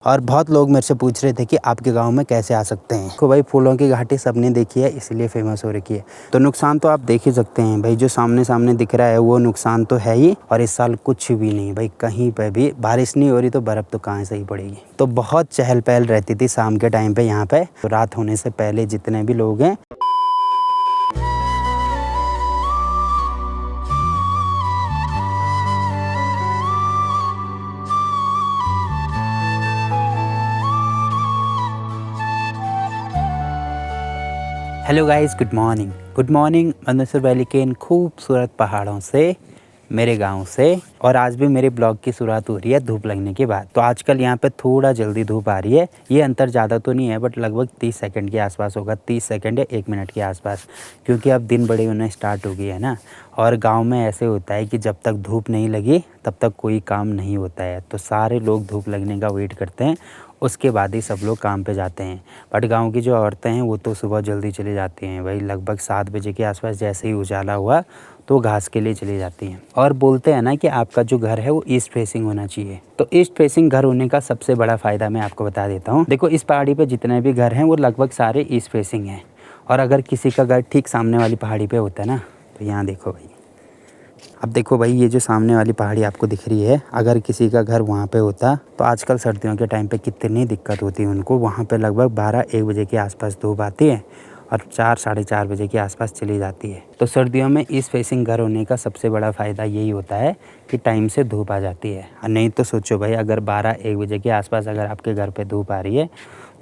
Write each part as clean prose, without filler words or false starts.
और बहुत लोग मेरे से पूछ रहे थे कि आपके गांव में कैसे आ सकते हैं। तो भाई फूलों की घाटी सबने देखी है, इसलिए फेमस हो रखी है। तो नुकसान तो आप देख ही सकते हैं भाई, जो सामने सामने दिख रहा है वो नुकसान तो है ही। और इस साल कुछ भी नहीं भाई, कहीं पे भी बारिश नहीं हो रही तो बर्फ़ तो कहाँ से ही पड़ेगी। तो बहुत चहल पहल रहती थी शाम के टाइम पे यहाँ पे। तो रात होने से पहले जितने भी लोग हैं hello guys, good morning. Good morning Mandsaur valley के इन खूबसूरत पहाड़ों से, मेरे गांव से। और आज भी मेरे ब्लॉग की शुरुआत हो रही है धूप लगने के बाद। तो आजकल यहाँ पे थोड़ा जल्दी धूप आ रही है। ये अंतर ज़्यादा तो नहीं है, बट लगभग 30 सेकंड के आसपास होगा, 30 सेकंड या 1 मिनट के आसपास, क्योंकि अब दिन बड़े होने स्टार्ट हो गई है ना। और गांव में ऐसे होता है कि जब तक धूप नहीं लगी तब तक कोई काम नहीं होता है। तो सारे लोग धूप लगने का वेट करते हैं, उसके बाद ही सब लोग काम पे जाते हैं। बट गांव की जो औरतें हैं वो तो सुबह जल्दी चली जाती हैं भाई, लगभग 7 बजे के आसपास जैसे ही उजाला हुआ तो घास के लिए चली जाती हैं। और बोलते हैं ना कि आपका जो घर है वो ईस्ट फेसिंग होना चाहिए। तो ईस्ट फेसिंग घर होने का सबसे बड़ा फ़ायदा मैं आपको बता देता हूँ। देखो, इस पहाड़ी पे जितने भी घर हैं वो लगभग सारे ईस्ट फेसिंग हैं। और अगर किसी का घर ठीक सामने वाली पहाड़ी पे होता है ना, तो यहाँ देखो भाई, अब देखो भाई, ये जो सामने वाली पहाड़ी आपको दिख रही है, अगर किसी का घर वहाँ पे होता तो आजकल सर्दियों के टाइम पे कितनी दिक्कत होती है उनको। वहाँ पे लगभग 12-1 बजे के आसपास धूप आती है और 4-4:30 बजे के आसपास चली जाती है। तो सर्दियों में ईस्ट फेसिंग घर होने का सबसे बड़ा फ़ायदा यही होता है कि टाइम से धूप आ जाती है। और नहीं तो सोचो भाई, अगर 12-1 बजे के आसपास अगर आपके घर पे धूप आ रही है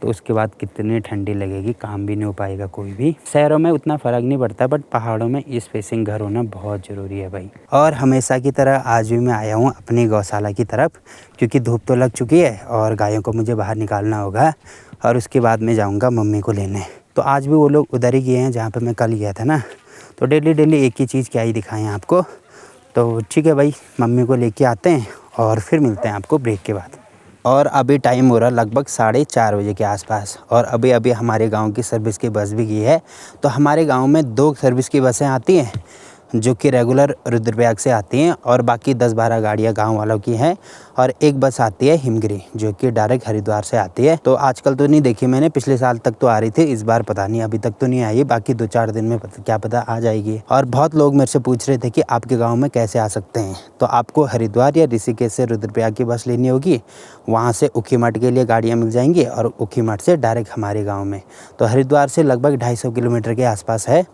तो उसके बाद कितनी ठंडी लगेगी, काम भी नहीं हो पाएगा कोई भी। शहरों में उतना फ़र्क नहीं पड़ता, बट पहाड़ों में ईस्ट फेसिंग घर होना बहुत ज़रूरी है भाई। और हमेशा की तरह आज भी मैं आया हूँ अपनी गौशाला की तरफ, क्योंकि धूप तो लग चुकी है और गायों को मुझे बाहर निकालना होगा। और उसके बाद मैं जाऊँगा मम्मी को लेने। तो आज भी वो लोग उधर ही गए हैं जहाँ पर मैं कल गया था ना। तो डेली डेली एक ही चीज़ क्या ही दिखाएँ आपको। तो ठीक है भाई, मम्मी को लेके आते हैं और फिर मिलते हैं आपको ब्रेक के बाद। और अभी टाइम हो रहा लगभग 4:30 बजे के आसपास। और अभी अभी हमारे गांव की सर्विस की बस भी गई है। तो हमारे गांव में 2 सर्विस की बसें आती हैं जो कि रेगुलर रुद्रप्रयाग से आती हैं, और बाकी 10-12 गाड़ियाँ गांव वालों की हैं। और एक बस आती है हिमगिरी जो कि डायरेक्ट हरिद्वार से आती है। तो आजकल तो नहीं देखी मैंने, पिछले साल तक तो आ रही थी, इस बार पता नहीं, अभी तक तो नहीं आई। बाकी 2-4 दिन में क्या पता आ जाएगी। और बहुत लोग मेरे से पूछ रहे थे कि आपके गाँव में कैसे आ सकते हैं। तो आपको हरिद्वार या ऋषिकेश से रुद्रप्रयाग की बस लेनी होगी, वहाँ से ऊखीमठ के लिए गाड़ियाँ मिल जाएंगी और ऊखीमठ से डायरेक्ट हमारे गाँव में। तो हरिद्वार से लगभग 250 किलोमीटर के आसपास है।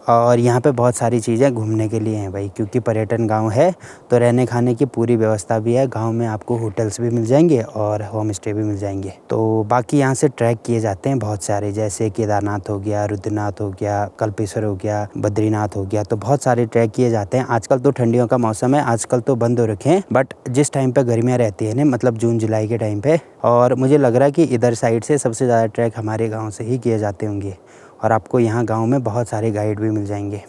और यहाँ पे बहुत सारी चीज़ें घूमने के लिए हैं भाई, क्योंकि पर्यटन गांव है। तो रहने खाने की पूरी व्यवस्था भी है गांव में, आपको होटल्स भी मिल जाएंगे और होम स्टे भी मिल जाएंगे। तो बाकी यहाँ से ट्रैक किए जाते हैं बहुत सारे, जैसे केदारनाथ हो गया, रुद्रनाथ हो गया, कल्पेश्वर हो गया, बद्रीनाथ हो गया। तो बहुत सारे ट्रैक किए जाते हैं। आजकल तो ठंडियों का मौसम है, आजकल तो बंद हो रखे हैं, बट जिस टाइम पर गर्मियाँ रहती है ना, मतलब जून जुलाई के टाइम पर। और मुझे लग रहा है कि इधर साइड से सबसे ज़्यादा ट्रैक हमारे गाँव से ही किए जाते होंगे। और आपको यहाँ गांव में बहुत सारे गाइड भी मिल जाएंगे।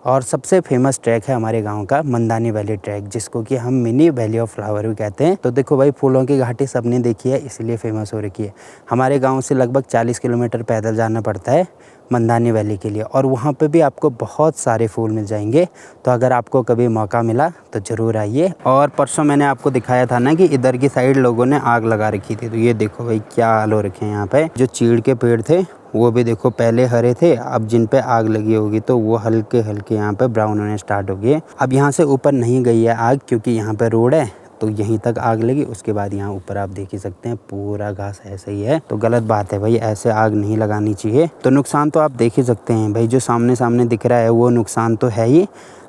और सबसे फेमस ट्रैक है हमारे गांव का मंदानी वैली ट्रैक, जिसको कि हम मिनी वैली ऑफ फ्लावर भी कहते हैं। तो देखो भाई, फूलों की घाटी सबने देखी है, इसलिए फेमस हो रखी है। हमारे गांव से लगभग 40 किलोमीटर पैदल जाना पड़ता है मंदानी वैली के लिए। और वहाँ पे भी आपको बहुत सारे फूल मिल जाएंगे। तो अगर आपको कभी मौका मिला तो ज़रूर आइए। और परसों मैंने आपको दिखाया था ना कि इधर की साइड लोगों ने आग लगा रखी थी। तो ये देखो भाई क्या हाल हो रखे हैं यहाँ पे। जो चीड़ के पेड़ थे वो भी देखो पहले हरे थे, अब जिन पे आग लगी होगी तो वो हल्के हल्के यहाँ पे ब्राउन होने स्टार्ट हो गए। अब यहाँ से ऊपर नहीं गई है आग, क्योंकि यहाँ पे रोड है, तो यहीं तक आग लगी। उसके बाद यहाँ ऊपर आप देख ही सकते हैं पूरा घास ऐसे ही है। तो गलत बात है भाई, ऐसे आग नहीं लगानी चाहिए। तो नुकसान तो आप देख ही सकते हैं भाई, जो सामने सामने दिख रहा है वो नुकसान तो है ही।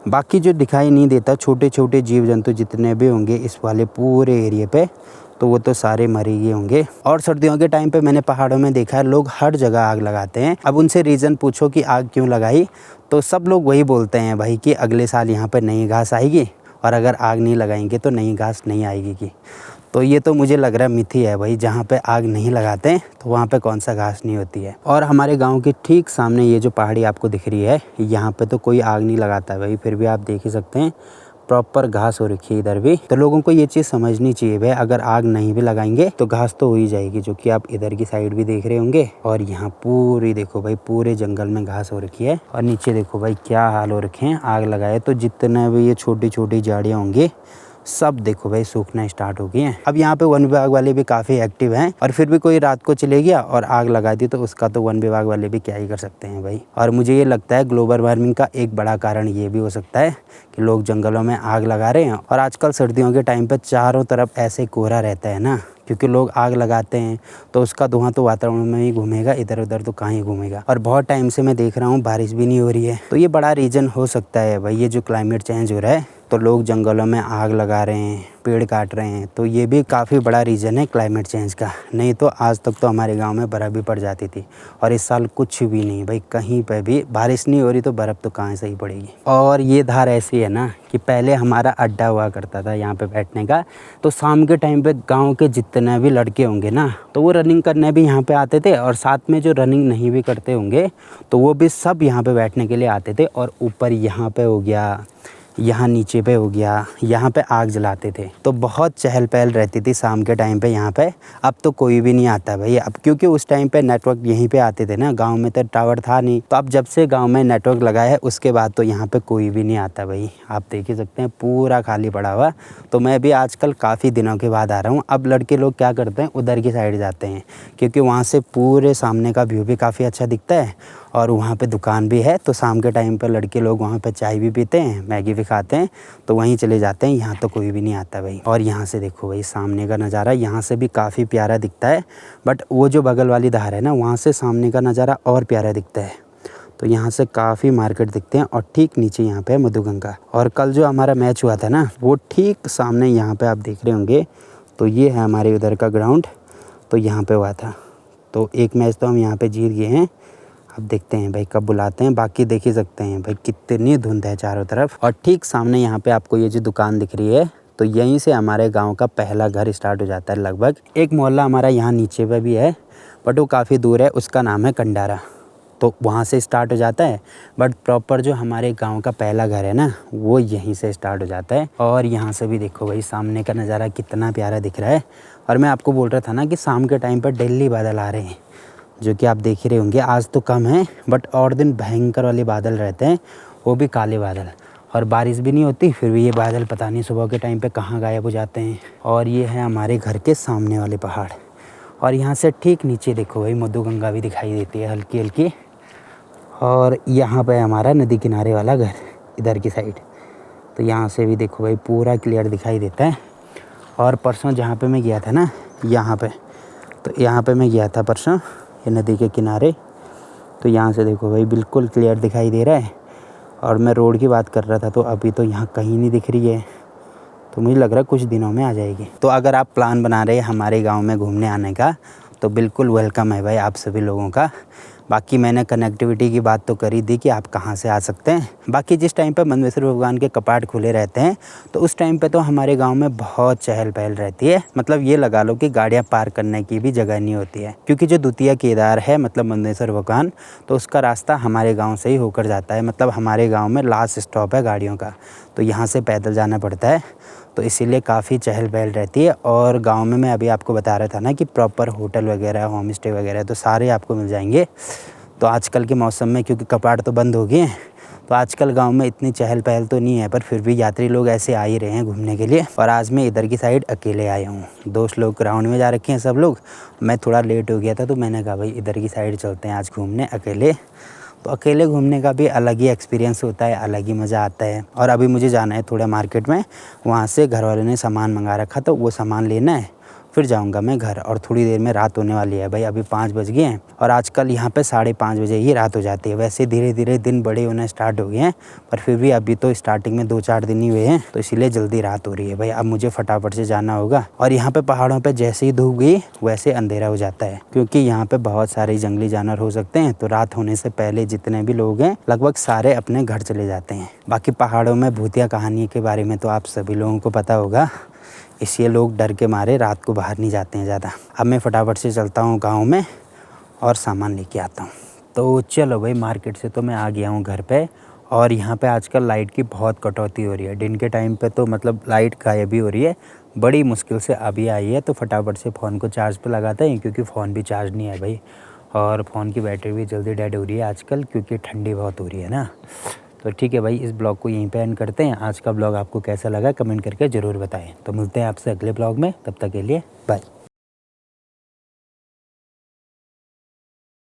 बाकी जो दिखाई नहीं देता, छोटे छोटे जीव जंतु जितने भी होंगे इस वाले पूरे एरिए पे, तो वो तो सारे मर ही गए होंगे। और सर्दियों के टाइम पे मैंने पहाड़ों में देखा है लोग हर जगह आग लगाते हैं। अब उनसे रीज़न पूछो कि आग क्यों लगाई, तो सब लोग वही बोलते हैं भाई कि अगले साल यहाँ पर नई घास आएगी, और अगर आग नहीं लगाएंगे तो नई घास नहीं आएगी की। तो ये तो मुझे लग रहा है मिथ ही है भाई, जहाँ पे आग नहीं लगाते हैं तो वहाँ पे कौन सा घास नहीं होती है। और हमारे गांव के ठीक सामने ये जो पहाड़ी आपको दिख रही है, यहाँ पे तो कोई आग नहीं लगाता है भाई, फिर भी आप देख ही सकते हैं प्रॉपर घास हो रखी है इधर भी। तो लोगों को ये चीज़ समझनी चाहिए भाई, अगर आग नहीं भी लगाएंगे तो घास तो हो ही जाएगी, जो कि आप इधर की साइड भी देख रहे होंगे। और यहाँ पूरी देखो भाई, पूरे जंगल में घास हो रखी है। और नीचे देखो भाई क्या हाल हो रखे हैं, आग लगाए तो जितने भी ये छोटी छोटी झाड़ियाँ होंगी सब देखो भाई सूखना स्टार्ट हो गए हैं। अब यहाँ पे वन विभाग वाले भी काफ़ी एक्टिव हैं, और फिर भी कोई रात को चले गया और आग लगा दी तो उसका तो वन विभाग वाले भी क्या ही कर सकते हैं भाई। और मुझे ये लगता है ग्लोबल वार्मिंग का एक बड़ा कारण ये भी हो सकता है कि लोग जंगलों में आग लगा रहे हैं। और आजकल सर्दियों के टाइम पे चारों तरफ ऐसे कोहरा रहता है ना, क्योंकि लोग आग लगाते हैं तो उसका धुआं तो वातावरण में ही घूमेगा, इधर उधर तो कहाँ ही घूमेगा। और बहुत टाइम से मैं देख रहा हूँ बारिश भी नहीं हो रही है, तो ये बड़ा रीज़न हो सकता है भाई। ये जो क्लाइमेट चेंज हो रहा है तो लोग जंगलों में आग लगा रहे हैं, पेड़ काट रहे हैं, तो ये भी काफ़ी बड़ा रीज़न है क्लाइमेट चेंज का। नहीं तो आज तक तो हमारे गांव में बर्फ़ भी पड़ जाती थी, और इस साल कुछ भी नहीं भाई, कहीं पे भी बारिश नहीं हो रही तो बर्फ़ तो कहाँ से ही पड़ेगी। और ये धार ऐसी है ना कि पहले हमारा अड्डा हुआ करता था यहाँ पे बैठने का, तो शाम के टाइम पे गाँव के जितने भी लड़के होंगे ना तो वो रनिंग करने भी यहाँ पे आते थे, और साथ में जो रनिंग नहीं भी करते होंगे तो वो भी सब यहाँ पे बैठने के लिए आते थे। और ऊपर यहाँ पे हो गया, यहाँ नीचे पे हो गया, यहाँ पे आग जलाते थे, तो बहुत चहल पहल रहती थी शाम के टाइम पे यहाँ पे। अब तो कोई भी नहीं आता भाई, अब क्योंकि उस टाइम पे नेटवर्क यहीं पे आते थे ना, गांव में तो टावर था नहीं। तो अब जब से गांव में नेटवर्क लगा है उसके बाद तो यहाँ पे कोई भी नहीं आता भाई। आप देख ही सकते हैं पूरा खाली पड़ा हुआ। तो मैं भी आजकल काफ़ी दिनों के बाद आ रहा हूँ। अब लड़के लोग क्या करते हैं, उधर की साइड जाते हैं, क्योंकि वहाँ से पूरे सामने का व्यू भी काफ़ी अच्छा दिखता है, और वहाँ पे दुकान भी है। तो शाम के टाइम पे लड़के लोग वहाँ पे चाय भी पीते हैं, मैगी भी खाते हैं, तो वहीं चले जाते हैं। यहाँ तो कोई भी नहीं आता भाई। और यहाँ से देखो भाई सामने का नज़ारा, यहाँ से भी काफ़ी प्यारा दिखता है, बट वो जो बगल वाली धार है ना, वहाँ से सामने का नज़ारा और प्यारा दिखता है। तो यहाँ से काफ़ी मार्केट दिखते हैं, और ठीक नीचे यहाँ पे है मधुगंगा। और कल जो हमारा मैच हुआ था ना, वो ठीक सामने यहाँ पे आप देख रहे होंगे, तो ये है हमारे उधर का ग्राउंड, तो यहाँ पे हुआ था। तो एक मैच तो हम यहाँ पे जीत गए हैं। अब देखते हैं भाई कब बुलाते हैं। बाकी देख ही सकते हैं भाई कितनी धुंध है चारों तरफ। और ठीक सामने यहाँ पे आपको ये जो दुकान दिख रही है, तो यहीं से हमारे गांव का पहला घर स्टार्ट हो जाता है लगभग। एक मोहल्ला हमारा यहाँ नीचे पे भी है, बट वो काफ़ी दूर है, उसका नाम है कंडारा, तो वहाँ से स्टार्ट हो जाता है। बट प्रॉपर जो हमारे गांव का पहला घर है ना, वो यहीं से स्टार्ट हो जाता है। और यहाँ से भी देखो भाई सामने का नज़ारा कितना प्यारा दिख रहा है। और मैं आपको बोल रहा था ना कि शाम के टाइम पर डेली बादल आ रहे हैं, जो कि आप देख ही रहे होंगे। आज तो कम है, बट और दिन भयंकर वाले बादल रहते हैं, वो भी काले बादल, और बारिश भी नहीं होती, फिर भी ये बादल पता नहीं सुबह के टाइम पे कहाँ गायब हो जाते हैं। और ये है हमारे घर के सामने वाले पहाड़, और यहाँ से ठीक नीचे देखो भाई मधुगंगा भी दिखाई देती है हल्की हल्की। और यहाँ पे हमारा नदी किनारे वाला घर इधर की साइड, तो यहाँ से भी देखो भाई पूरा क्लियर दिखाई देता है। और परसों जहाँ पे मैं गया था ना, यहाँ पे मैं गया था परसों, ये नदी के किनारे, तो यहाँ से देखो भाई बिल्कुल क्लियर दिखाई दे रहा है। और मैं रोड की बात कर रहा था, तो अभी तो यहाँ कहीं नहीं दिख रही है, तो मुझे लग रहा है कुछ दिनों में आ जाएगी। तो अगर आप प्लान बना रहे हैं हमारे गांव में घूमने आने का, तो बिल्कुल वेलकम है भाई आप सभी लोगों का। बाकी मैंने कनेक्टिविटी की बात तो करी दी कि आप कहाँ से आ सकते हैं। बाकी जिस टाइम पे मंदवेश्वर भगवान के कपाट खुले रहते हैं, तो उस टाइम पे तो हमारे गांव में बहुत चहल पहल रहती है। मतलब ये लगा लो कि गाड़ियाँ पार्क करने की भी जगह नहीं होती है, क्योंकि जो द्वितीय केदार है मतलब मंदवेश्वर भगवान, तो उसका रास्ता हमारे गाँव से ही होकर जाता है। मतलब हमारे गाँव में लास्ट स्टॉप है गाड़ियों का, तो यहाँ से पैदल जाना पड़ता है, तो इसीलिए काफ़ी चहल पहल रहती है। और गांव में मैं अभी आपको बता रहा था ना कि प्रॉपर होटल वगैरह, होम स्टे वगैरह तो सारे आपको मिल जाएंगे। तो आजकल के मौसम में क्योंकि कपाट तो बंद हो गए हैं, तो आजकल गांव में इतनी चहल पहल तो नहीं है, पर फिर भी यात्री लोग ऐसे आ ही रहे हैं घूमने के लिए। और आज मैं इधर की साइड अकेले आया हूँ, दोस्त लोग ग्राउंड में जा रखे हैं सब लोग। मैं थोड़ा लेट हो गया था, तो मैंने कहा भाई इधर की साइड चलते हैं आज घूमने अकेले। तो अकेले घूमने का भी अलग ही एक्सपीरियंस होता है, अलग ही मज़ा आता है। और अभी मुझे जाना है थोड़ा मार्केट में, वहाँ से घर वालों ने सामान मंगा रखा, तो वो सामान लेना है, फिर जाऊंगा मैं घर। और थोड़ी देर में रात होने वाली है भाई, अभी 5 बज गए हैं, और आजकल यहाँ पे 5:30 बजे ही रात हो जाती है। वैसे धीरे धीरे दिन बड़े होने स्टार्ट हो गए हैं, पर फिर भी अभी तो स्टार्टिंग में 2-4 दिन ही हुए हैं, तो इसीलिए जल्दी रात हो रही है भाई। अब मुझे फटाफट से जाना होगा। और यहाँ पे पहाड़ों पे जैसे ही धूप गई वैसे अंधेरा हो जाता है, क्योंकि यहाँ पे बहुत सारे जंगली जानवर हो सकते हैं। तो रात होने से पहले जितने भी लोग हैं लगभग सारे अपने घर चले जाते हैं। बाकी पहाड़ों में भूतिया कहानी के बारे में तो आप सभी लोगों को पता होगा, इसलिए लोग डर के मारे रात को बाहर नहीं जाते हैं ज़्यादा। अब मैं फटाफट से चलता हूँ गांव में और सामान लेके आता हूँ। तो चलो भाई, मार्केट से तो मैं आ गया हूँ घर पे। और यहाँ पे आजकल लाइट की बहुत कटौती हो रही है। दिन के टाइम पे तो मतलब लाइट गायब ही हो रही है, बड़ी मुश्किल से अभी आई है। तो फटाफट से फ़ोन को चार्ज पे लगाते हैं, क्योंकि फ़ोन भी चार्ज नहीं है भाई, और फ़ोन की बैटरी भी जल्दी डेड हो रही है आजकल, क्योंकि ठंडी बहुत हो रही है ना। तो ठीक है भाई, इस ब्लॉग को यहीं पे एंड करते हैं। आज का ब्लॉग आपको कैसा लगा कमेंट करके ज़रूर बताएं। तो मिलते हैं आपसे अगले ब्लॉग में, तब तक के लिए बाय।